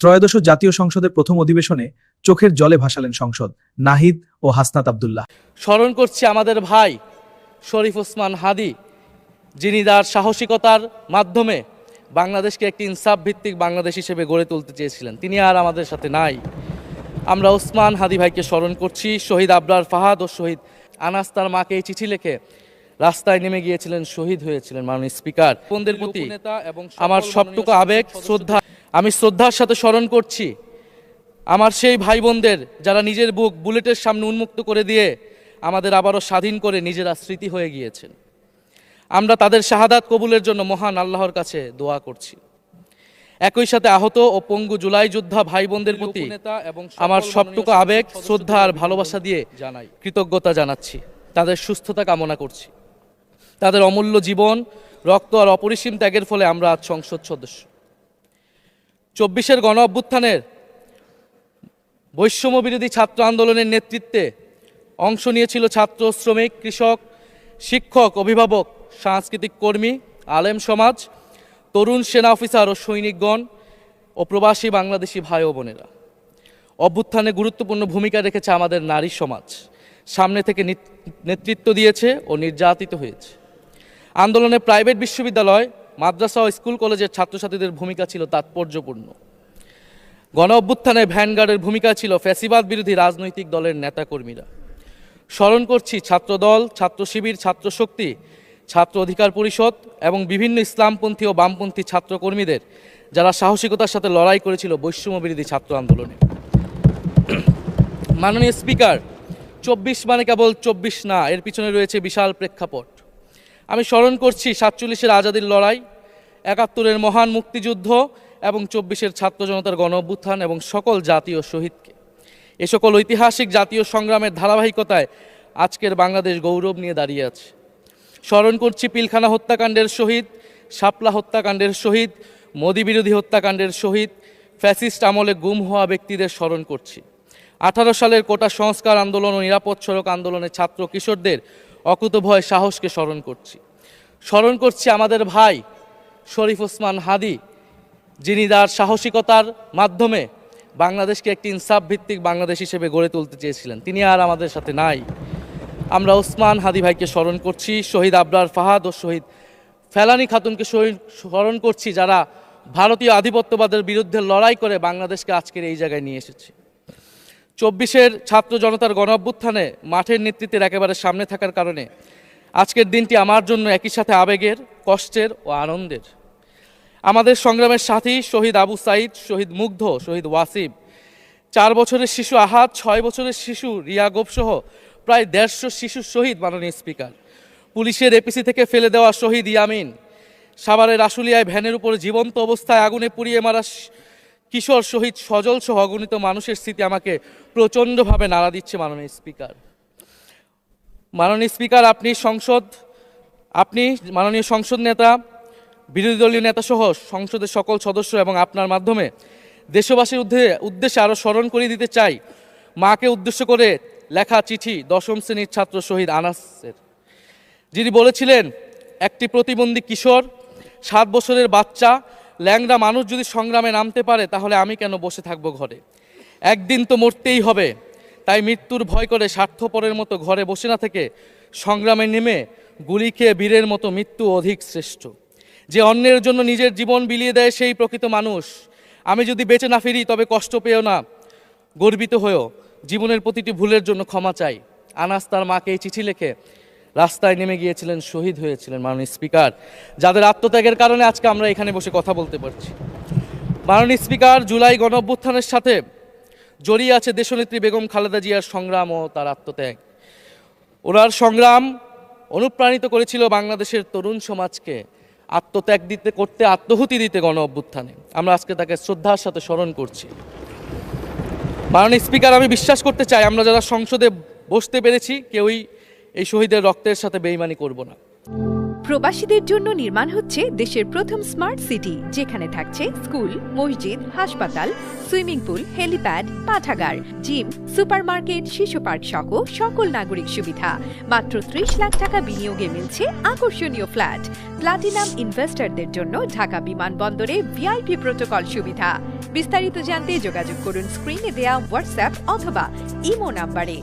ত্রয়োদশ জাতীয় সংসদের প্রথম অধিবেশনে চোখের জলে ভাসালেন সংসদ নাহিদ ও হাসনাত আব্দুল্লাহ। স্মরণ করছি আমাদের ভাই শরীফ ওসমান হাদি, যিনি তার সাহসিকতার মাধ্যমে বাংলাদেশকে একটি ইনসাফ ভিত্তিক বাংলাদেশ হিসেবে গড়ে তুলতে চেয়েছিলেন। তিনি আর আমাদের সাথে নাই। আমরা ওসমান হাদি ভাইকে স্মরণ করছি। শহীদ আবরার ফাহাদ ও শহীদ আনাস তার মাকে এই চিঠি লিখে রাস্তায় নেমে গিয়েছিলেন, শহীদ হয়েছিলেন। মাননীয় স্পিকার, বোনদের প্রতি আমার সবটুকু আবেগ, শ্রদ্ধা আমি শ্রদ্ধার সাথে স্মরণ করছি আমার সেই ভাই বোনদের যারা নিজের বুক বুলেটের সামনে উন্মুক্ত করে দিয়ে আমাদের আবারও স্বাধীন করে নিজেরা স্মৃতি হয়ে গিয়েছেন। আমরা তাদের শাহাদাত কবুলের জন্য মহান আল্লাহর কাছে দোয়া করছি। একই সাথে আহত ও পঙ্গু জুলাই যোদ্ধা ভাই বোনদের প্রতি আমার সবটুকু আবেগ, শ্রদ্ধা আর ভালোবাসা দিয়ে কৃতজ্ঞতা জানাচ্ছি। তাদের সুস্থতা কামনা করছি। তাদের অমূল্য জীবন, রক্ত আর অপরিসীম ত্যাগের ফলে আমরা আজ সংসদ সদস্য। 24-এর গণ অভ্যুত্থানের বৈষম্য বিরোধী ছাত্র আন্দোলনের নেতৃত্বে অংশ নিয়েছিল ছাত্র, শ্রমিক, কৃষক, শিক্ষক, অভিভাবক, সাংস্কৃতিক কর্মী, আলেম সমাজ, তরুণ সেনা অফিসার ও সৈনিকগণ ও প্রবাসী বাংলাদেশি ভাই ও বোনেরা। অভ্যুত্থানে গুরুত্বপূর্ণ ভূমিকা রেখেছে আমাদের নারী সমাজ। সামনে থেকে নেতৃত্ব দিয়েছে ও নির্যাতিত হয়েছে। আন্দোলনে প্রাইভেট বিশ্ববিদ্যালয়, মাদ্রাসা ও স্কুল কলেজের ছাত্রছাত্রীদের ভূমিকা ছিল তাৎপর্যপূর্ণ। গণ অভ্যুত্থানে ভ্যানগার্ডের ভূমিকা ছিল ফ্যাসিবাদ বিরোধী রাজনৈতিক দলের নেতাকর্মীরা। স্মরণ করছি ছাত্রদল, ছাত্র শিবির, ছাত্র শক্তি, ছাত্র অধিকার পরিষদ এবং বিভিন্ন ইসলামপন্থী ও বামপন্থী ছাত্রকর্মীদের যারা সাহসিকতার সাথে লড়াই করেছিল বৈষম্য বিরোধী ছাত্র আন্দোলনে। মাননীয় স্পিকার, 24 মানে কেবল 24 না, এর পিছনে রয়েছে বিশাল প্রেক্ষাপট। আমি স্মরণ করছি 47-এর আজাদির লড়াই, 71-এর মহান মুক্তিযুদ্ধ এবং 24-এর ছাত্র জনতার গণ অভ্যুত্থান এবং সকল জাতীয় শহীদকে। এ সকল ঐতিহাসিক জাতীয় সংগ্রামের ধারাবাহিকতায় আজকের বাংলাদেশ গৌরব নিয়ে দাঁড়িয়ে আছে। স্মরণ করছি পিলখানা হত্যাকাণ্ডের শহীদ, শাপলা হত্যাকাণ্ডের শহীদ, মোদি বিরোধী হত্যাকাণ্ডের শহীদ, ফ্যাসিস্ট আমলে গুম হওয়া ব্যক্তিদের স্মরণ করছি। 18 সালের কোটা সংস্কার আন্দোলন ও নিরাপদ সড়ক আন্দোলনের ছাত্র কিশোরদের অকুতভয় সাহসকে স্মরণ করছি। স্মরণ করছি আমাদের ভাই শরীফ ওসমান হাদি, যিনি তার সাহসিকতার মাধ্যমে বাংলাদেশকে একটি ইনসাফ ভিত্তিক বাংলাদেশ হিসেবে গড়ে তুলতে চেয়েছিলেন। তিনি আর আমাদের সাথে নাই। আমরা ওসমান হাদি ভাইকে স্মরণ করছি। শহীদ আবরার ফাহাদ ও শহীদ ফেলানী খাতুনকে স্মরণ করছি, যারা ভারতীয় আধিপত্যবাদের বিরুদ্ধে লড়াই করে বাংলাদেশকে আজকের এই জায়গায় নিয়ে এসেছে। 24-এর ছাত্র জনতার গণ অভ্যুত্থানে মাঠের নেতৃত্বের একেবারে সামনে থাকার কারণে আজকের দিনটি আমার জন্য একই সাথে আবেগের, কষ্টের ও আনন্দের। আমাদের সংগ্রামের সাথী শহীদ আবু সাইদ, শহীদ মুগ্ধ, শহীদ ওয়াসিম, 4 বছরের শিশু আহাদ, 6 বছরের শিশু রিয়া গোপসহ প্রায় 150 শিশু শহীদ। মাননীয় স্পিকার, পুলিশের এপিসি থেকে ফেলে দেওয়া শহীদ ইয়ামিন, সাভারের আশুলিয়ায় ভ্যানের উপর জীবন্ত অবস্থায় আগুনে পুড়িয়ে মারা কিশোর শহীদ সজল সহ অগণিত মানুষের স্মৃতি আমাকে প্রচণ্ডভাবে নাড়া দিচ্ছে। মাননীয় স্পিকার, আপনি মাননীয় সংসদ নেতা, বিরোধী দলীয় নেতা সহ সংসদের সকল সদস্য এবং আপনার মাধ্যমে দেশবাসীর উদ্দেশ্যে আরও স্মরণ করিয়ে দিতে চাই মাকে উদ্দেশ্য করে লেখা চিঠি 10ম শ্রেণীর ছাত্র শহীদ আনাসের, যিনি বলেছিলেন, একটি প্রতিবন্ধী কিশোর, 7 বছরের বাচ্চা, ল্যাংড়া মানুষ যদি সংগ্রামে নামতে পারে তাহলে আমি কেন বসে থাকবো ঘরে? একদিন তো মরতেই হবে, তাই মৃত্যুর ভয় করে স্বার্থপরের মতো ঘরে বসে না থেকে সংগ্রামে নেমে গুলি খেয়ে বীরের মতো মৃত্যু অধিক শ্রেষ্ঠ। যে অন্যের জন্য নিজের জীবন বিলিয়ে দেয় সেই প্রকৃত মানুষ। আমি যদি বেঁচে না ফিরি তবে কষ্ট পেও না, গর্বিত হয়েও জীবনের প্রতিটি ভুলের জন্য ক্ষমা চাই। আনাস তার মাকে এই চিঠি লিখে রাস্তায় নেমে গিয়েছিলেন, শহীদ হয়েছিলেন। মাননীয় স্পিকার, যাদের আত্মত্যাগের কারণে আজকে আমরা এখানে বসে কথা বলতে পারছি। মাননীয় স্পিকার, জুলাই গণ অভ্যুত্থানের সাথে জড়িয়ে আছে দেশনেত্রী বেগম খালেদা জিয়ার সংগ্রাম ও তার আত্মত্যাগ। ওনার সংগ্রাম অনুপ্রাণিত করেছিল বাংলাদেশের তরুণ সমাজকে আত্মহুতি দিতে গণ অভ্যুত্থানে। আমরা আজকে তাকে শ্রদ্ধার সাথে স্মরণ করছি। মাননীয় স্পিকার, আমি বিশ্বাস করতে চাই আমরা যারা সংসদে বসতে পেরেছি কেউই এই শহীদের রক্তের সাথে বেইমানি করব না। প্রবাসীদের জন্য নির্মাণ হচ্ছে দেশের প্রথম স্মার্ট সিটি, যেখানে থাকছে স্কুল, মসজিদ, হাসপাতাল, সুইমিং পুল, হেলিপ্যাড, পাঠাগার, জিম, সুপারমার্কেট, শিশু পার্ক সহ সকল নাগরিক সুবিধা। মাত্র 30 লাখ টাকা বিনিয়োগে মিলছে আকর্ষণীয় ফ্ল্যাট। প্লাটিনাম ইনভেস্টরদের জন্য ঢাকা বিমানবন্দরে ভিআইপি প্রোটোকল সুবিধা। বিস্তারিত জানতে যোগাযোগ করুন স্ক্রিনে দেয়া হোয়াটসঅ্যাপ অথবা ইমো নাম্বারে।